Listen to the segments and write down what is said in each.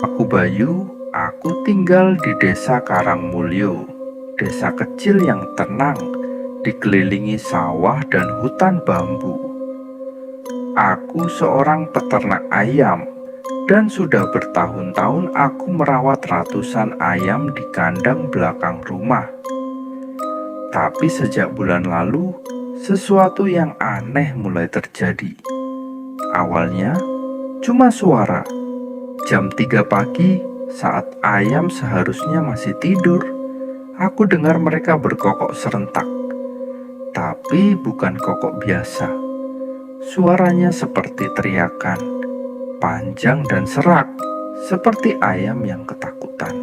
Namaku Bayu, aku tinggal di Desa Karangmulyo, desa kecil yang tenang, dikelilingi sawah dan hutan bambu. Aku seorang peternak ayam, dan sudah bertahun-tahun aku merawat ratusan ayam di kandang belakang rumah. Tapi sejak bulan lalu, sesuatu yang aneh mulai terjadi. Awalnya, cuma suara. Jam 3 pagi, saat ayam seharusnya masih tidur, aku dengar mereka berkokok serentak. Tapi bukan kokok biasa. Suaranya seperti teriakan, panjang dan serak, seperti ayam yang ketakutan.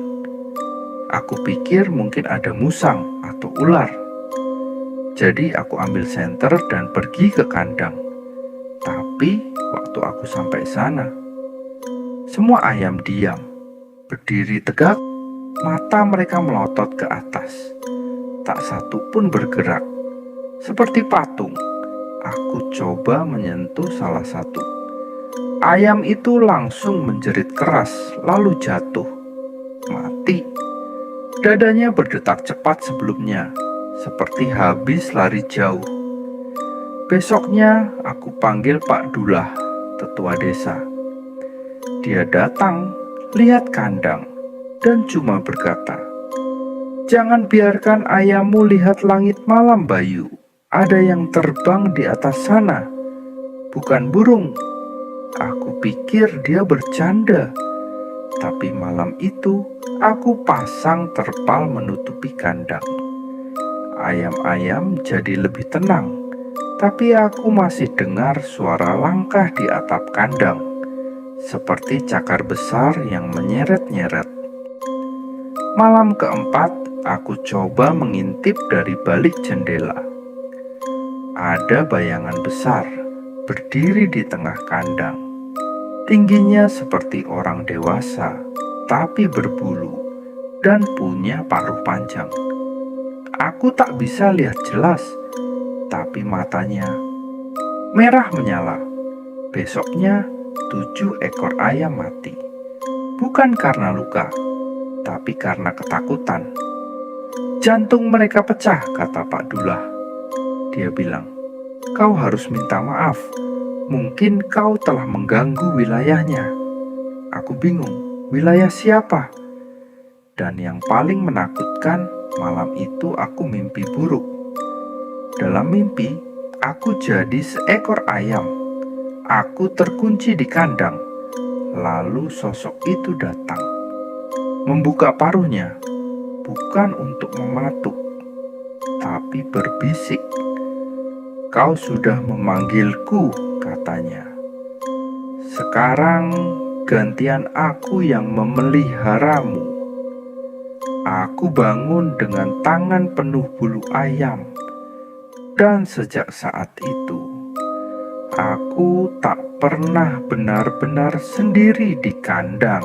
Aku pikir mungkin ada musang atau ular. Jadi aku ambil senter dan pergi ke kandang. Tapi waktu aku sampai sana, semua ayam diam, berdiri tegak, mata mereka melotot ke atas. Tak satu pun bergerak, seperti patung. Aku coba menyentuh salah satu. Ayam itu langsung menjerit keras, lalu jatuh, mati. Dadanya berdetak cepat sebelumnya, seperti habis lari jauh. Besoknya aku panggil Pak Dullah, tetua desa. Dia datang, lihat kandang, dan cuma berkata, "Jangan biarkan ayammu lihat langit malam, Bayu. Ada yang terbang di atas sana, bukan burung." Aku pikir dia bercanda, tapi malam itu aku pasang terpal menutupi kandang. Ayam-ayam jadi lebih tenang, tapi aku masih dengar suara langkah di atap kandang, seperti cakar besar yang menyeret-nyeret. Malam keempat, aku coba mengintip dari balik jendela. Ada bayangan besar berdiri di tengah kandang. Tingginya seperti orang dewasa, tapi berbulu dan punya paruh panjang. Aku tak bisa lihat jelas, tapi matanya merah menyala. Besoknya 7 ekor ayam mati. Bukan karena luka, tapi karena ketakutan. Jantung mereka pecah, kata Pak Dullah. Dia bilang, "Kau harus minta maaf. Mungkin kau telah mengganggu wilayahnya." Aku bingung, wilayah siapa? Dan yang paling menakutkan, malam itu aku mimpi buruk. Dalam mimpi, aku jadi seekor ayam. Aku terkunci di kandang. Lalu sosok itu datang, membuka paruhnya, bukan untuk mematuk, tapi berbisik. "Kau sudah memanggilku," katanya. "Sekarang gantian aku yang memeliharamu." Aku bangun dengan tangan penuh bulu ayam, dan sejak saat itu, aku tak pernah benar-benar sendiri di kandang.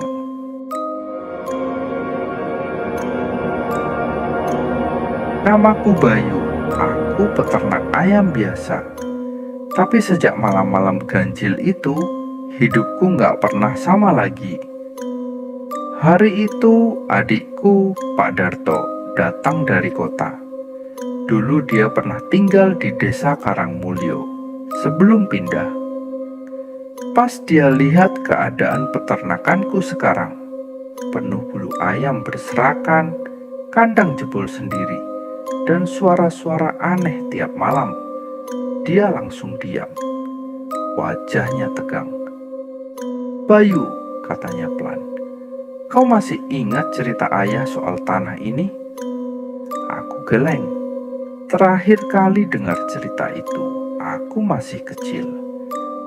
Namaku Bayu, aku peternak ayam biasa. Tapi sejak malam-malam ganjil itu, hidupku gak pernah sama lagi. Hari itu adikku, Pak Darto, datang dari kota. Dulu dia pernah tinggal di Desa Karangmulyo sebelum pindah. Pas dia lihat keadaan peternakanku sekarang, penuh bulu ayam berserakan, kandang jebol sendiri, dan suara-suara aneh tiap malam, dia langsung diam. Wajahnya tegang. "Bayu," katanya pelan, "kau masih ingat cerita ayah soal tanah ini?" Aku geleng. Terakhir kali dengar cerita itu, aku masih kecil.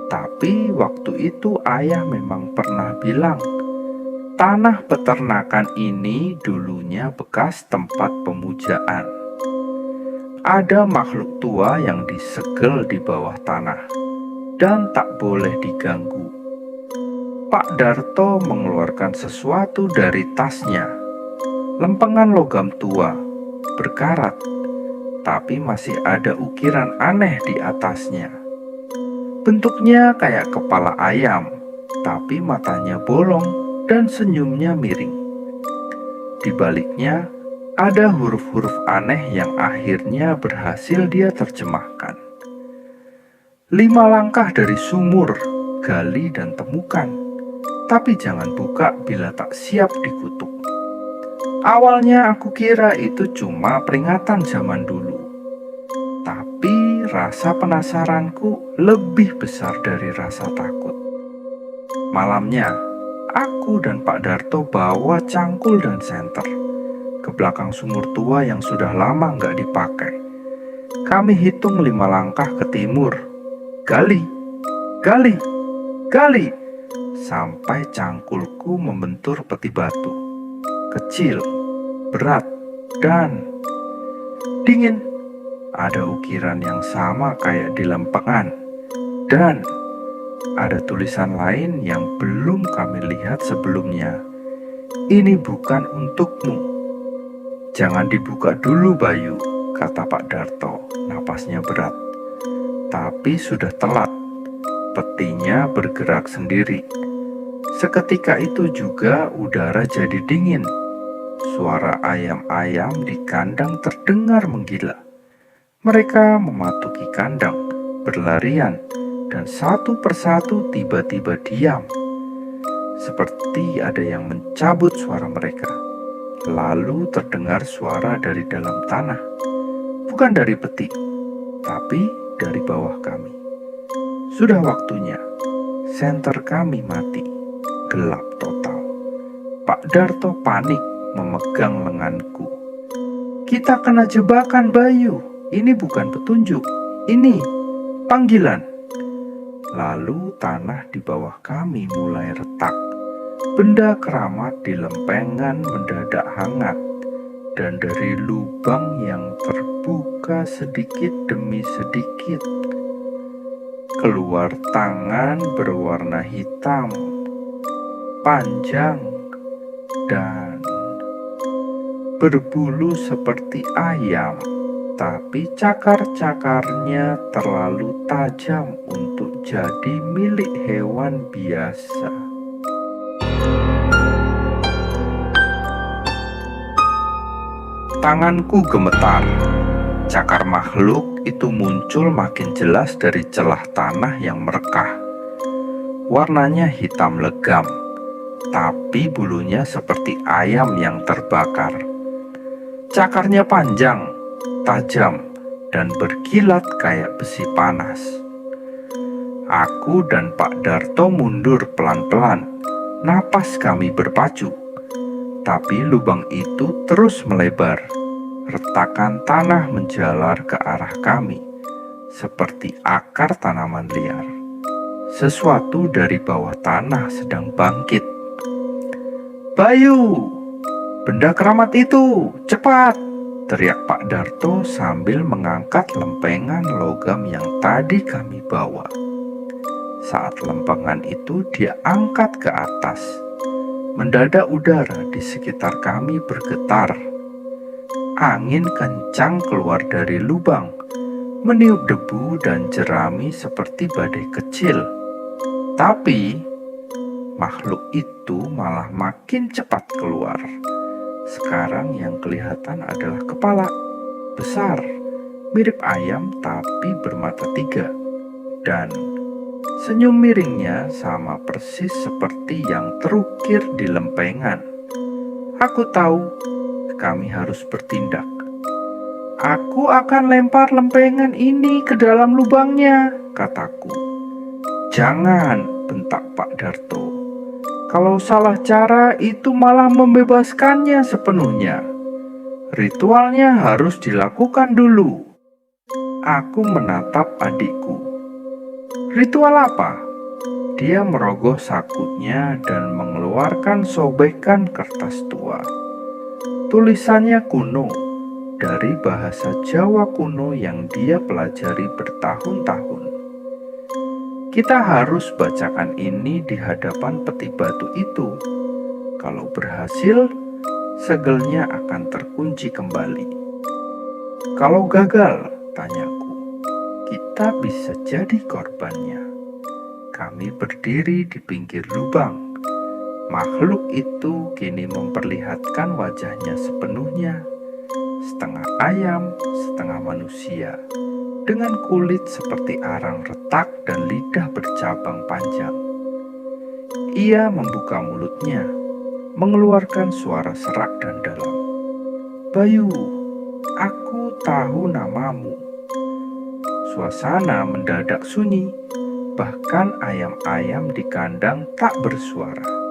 Tapi waktu itu ayah memang pernah bilang, tanah peternakan ini dulunya bekas tempat pemujaan. Ada makhluk tua yang disegel di bawah tanah dan tak boleh diganggu. Pak Darto mengeluarkan sesuatu dari tasnya, lempengan logam tua, berkarat, tapi masih ada ukiran aneh di atasnya. Bentuknya kayak kepala ayam, tapi matanya bolong dan senyumnya miring. Di baliknya ada huruf-huruf aneh yang akhirnya berhasil dia terjemahkan. 5 langkah dari sumur, gali dan temukan, tapi jangan buka bila tak siap dikutuk. Awalnya aku kira itu cuma peringatan zaman dulu, tapi rasa penasaranku lebih besar dari rasa takut. Malamnya, aku dan Pak Darto bawa cangkul dan senter ke belakang sumur tua yang sudah lama nggak dipakai. Kami hitung 5 langkah ke timur. Gali, gali, gali, sampai cangkulku membentur peti batu. Kecil, berat, dan dingin. Ada ukiran yang sama kayak di lempengan. Dan ada tulisan lain yang belum kami lihat sebelumnya. Ini bukan untukmu. Jangan dibuka dulu, Bayu, kata Pak Darto. Napasnya berat. Tapi sudah telat. Petinya bergerak sendiri. Seketika itu juga udara jadi dingin. Suara ayam-ayam di kandang terdengar menggila. Mereka mematuki kandang, berlarian, dan satu persatu tiba-tiba diam. Seperti ada yang mencabut suara mereka. Lalu terdengar suara dari dalam tanah. Bukan dari peti, tapi dari bawah kami. Sudah waktunya. Senter kami mati. Gelap total. Pak Darto panik memegang lenganku. Kita kena jebakan, Bayu. Ini bukan petunjuk. Ini panggilan. Lalu tanah di bawah kami mulai retak. Benda keramat di lempengan mendadak hangat. Dan dari lubang yang terbuka sedikit demi sedikit, keluar tangan berwarna hitam, panjang, dan berbulu seperti ayam, tapi cakar-cakarnya terlalu tajam untuk jadi milik hewan biasa. Tanganku gemetar. Cakar makhluk itu muncul makin jelas dari celah tanah yang merekah. Warnanya hitam legam, tapi bulunya seperti ayam yang terbakar. Cakarnya panjang, tajam, dan berkilat kayak besi panas. Aku dan Pak Darto mundur pelan-pelan. Napas kami berpacu. Tapi lubang itu terus melebar. Retakan tanah menjalar ke arah kami, seperti akar tanaman liar. Sesuatu dari bawah tanah sedang bangkit. Bayu, benda keramat itu, cepat! Teriak Pak Darto sambil mengangkat lempengan logam yang tadi kami bawa. Saat lempengan itu dia angkat ke atas, mendadak udara di sekitar kami bergetar. Angin kencang keluar dari lubang, meniup debu dan jerami seperti badai kecil. Tapi makhluk itu malah makin cepat keluar. Sekarang yang kelihatan adalah kepala besar, mirip ayam tapi bermata 3. Dan senyum miringnya sama persis seperti yang terukir di lempengan. Aku tahu kami harus bertindak. Aku akan lempar lempengan ini ke dalam lubangnya, kataku. Jangan, bentak Pak Darto. Kalau salah cara itu malah membebaskannya sepenuhnya. Ritualnya harus dilakukan dulu. Aku menatap adikku. Ritual apa? Dia merogoh sakunya dan mengeluarkan sobekan kertas tua. Tulisannya kuno, dari bahasa Jawa kuno yang dia pelajari bertahun-tahun. Kita harus bacakan ini di hadapan peti batu itu. Kalau berhasil, segelnya akan terkunci kembali. Kalau gagal, tanyaku, kita bisa jadi korbannya. Kami berdiri di pinggir lubang. Makhluk itu kini memperlihatkan wajahnya sepenuhnya, setengah ayam, setengah manusia, dengan kulit seperti arang retak dan lidah bercabang panjang. Ia membuka mulutnya, mengeluarkan suara serak dan dalam. "Bayu, aku tahu namamu." Suasana mendadak sunyi, bahkan ayam-ayam di kandang tak bersuara.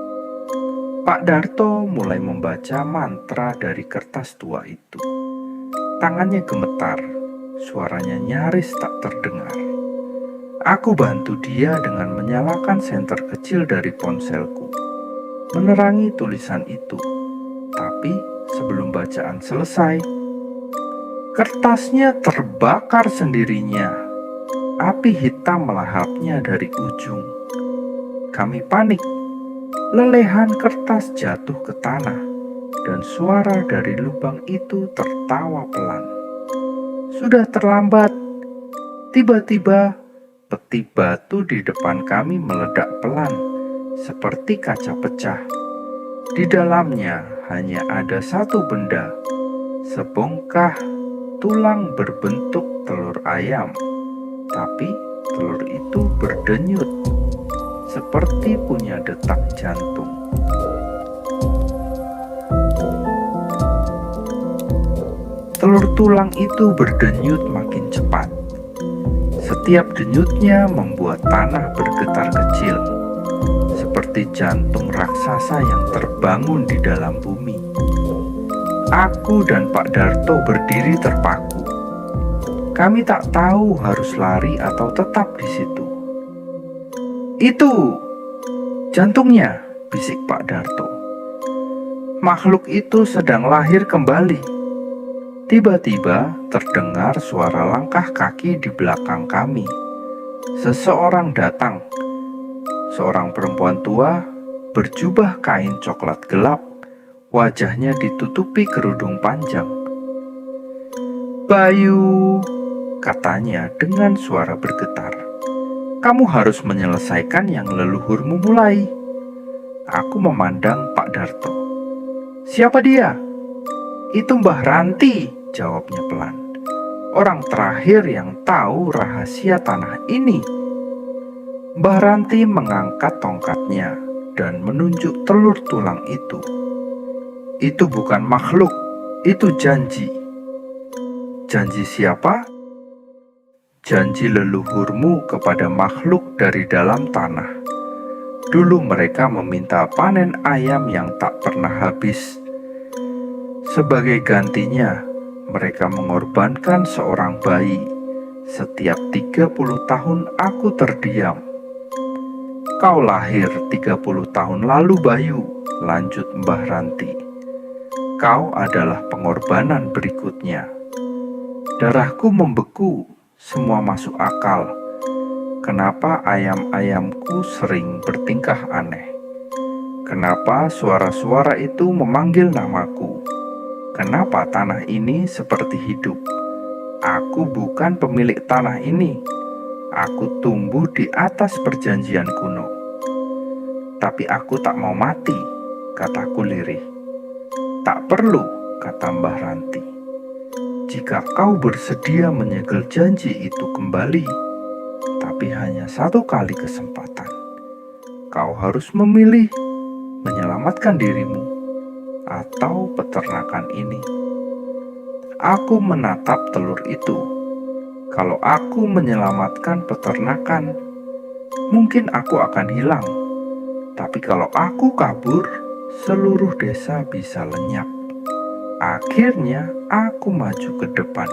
Pak Darto mulai membaca mantra dari kertas tua itu. Tangannya gemetar, suaranya nyaris tak terdengar. Aku bantu dia dengan menyalakan senter kecil dari ponselku, menerangi tulisan itu. Tapi sebelum bacaan selesai, kertasnya terbakar sendirinya. Api hitam melahapnya dari ujung. Kami panik. Lelehan kertas jatuh ke tanah, dan suara dari lubang itu tertawa pelan. Sudah terlambat. Tiba-tiba, peti batu di depan kami meledak pelan, seperti kaca pecah. Di dalamnya hanya ada satu benda, sebongkah tulang berbentuk telur ayam. Tapi telur itu berdenyut, seperti punya detak jantung. Telur tulang itu berdenyut makin cepat. Setiap denyutnya membuat tanah bergetar kecil, seperti jantung raksasa yang terbangun di dalam bumi. Aku dan Pak Darto berdiri terpaku. Kami tak tahu harus lari atau tetap di situ. "Itu jantungnya," bisik Pak Darto. Makhluk itu sedang lahir kembali. Tiba-tiba terdengar suara langkah kaki di belakang kami. Seseorang datang. Seorang perempuan tua berjubah kain coklat gelap. Wajahnya ditutupi kerudung panjang. "Bayu," katanya dengan suara bergetar, "kamu harus menyelesaikan yang leluhurmu mulai." Aku memandang Pak Darto. "Siapa dia?" "Itu Mbah Ranti," jawabnya pelan. "Orang terakhir yang tahu rahasia tanah ini." Mbah Ranti mengangkat tongkatnya dan menunjuk telur tulang itu. "Itu bukan makhluk, itu janji." "Janji siapa?" "Janji leluhurmu kepada makhluk dari dalam tanah. Dulu mereka meminta panen ayam yang tak pernah habis. Sebagai gantinya, mereka mengorbankan seorang bayi. Setiap 30 tahun aku terdiam." "Kau lahir 30 tahun lalu, Bayu," lanjut Mbah Ranti. "Kau adalah pengorbanan berikutnya." Darahku membeku, semua masuk akal. Kenapa ayam-ayamku sering bertingkah aneh? Kenapa suara-suara itu memanggil namaku? Kenapa tanah ini seperti hidup? Aku bukan pemilik tanah ini. Aku tumbuh di atas perjanjian kuno. "Tapi aku tak mau mati," kataku lirih. "Tak perlu," kata Mbah Ranti. "Jika kau bersedia menyegel janji itu kembali, tapi hanya satu kali kesempatan, kau harus memilih menyelamatkan dirimu atau peternakan ini." Aku menatap telur itu. Kalau aku menyelamatkan peternakan, mungkin aku akan hilang. Tapi kalau aku kabur, seluruh desa bisa lenyap. Akhirnya aku maju ke depan.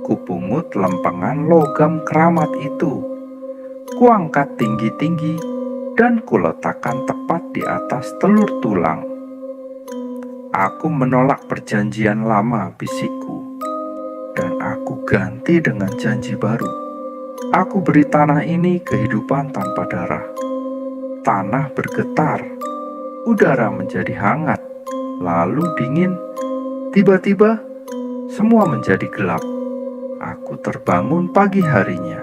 Kupungut lempengan logam keramat itu. Kuangkat tinggi-tinggi dan kuletakkan tepat di atas telur tulang. "Aku menolak perjanjian lama," bisikku, "dan aku ganti dengan janji baru. Aku beri tanah ini kehidupan tanpa darah." Tanah bergetar, udara menjadi hangat, lalu dingin. Tiba-tiba, semua menjadi gelap. Aku terbangun pagi harinya,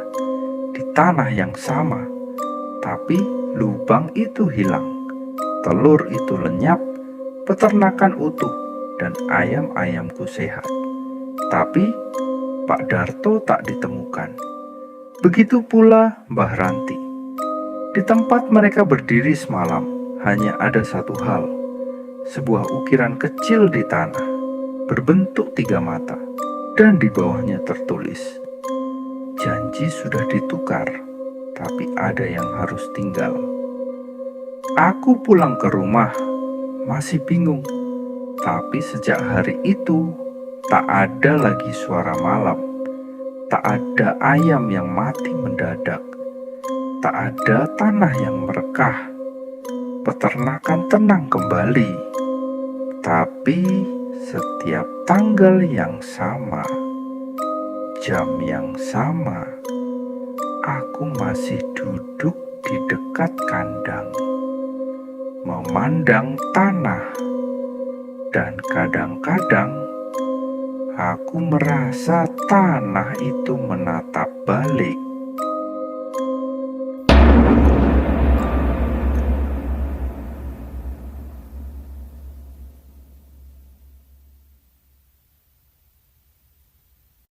di tanah yang sama, tapi lubang itu hilang. telur itu lenyap, peternakan utuh, dan ayam-ayamku sehat. Tapi Pak Darto tak ditemukan. Begitu pula Mbah Ranti. Di tempat mereka berdiri semalam, hanya ada satu hal, sebuah ukiran kecil di tanah, berbentuk 3 mata, dan di bawahnya tertulis, "Janji sudah ditukar, tapi ada yang harus tinggal." Aku pulang ke rumah, masih bingung. Tapi sejak hari itu, tak ada lagi suara malam. Tak ada ayam yang mati mendadak. Tak ada tanah yang merekah. Peternakan tenang kembali. Tapi setiap tanggal yang sama, jam yang sama, aku masih duduk di dekat kandang, memandang tanah, dan kadang-kadang aku merasa tanah itu menatap balik.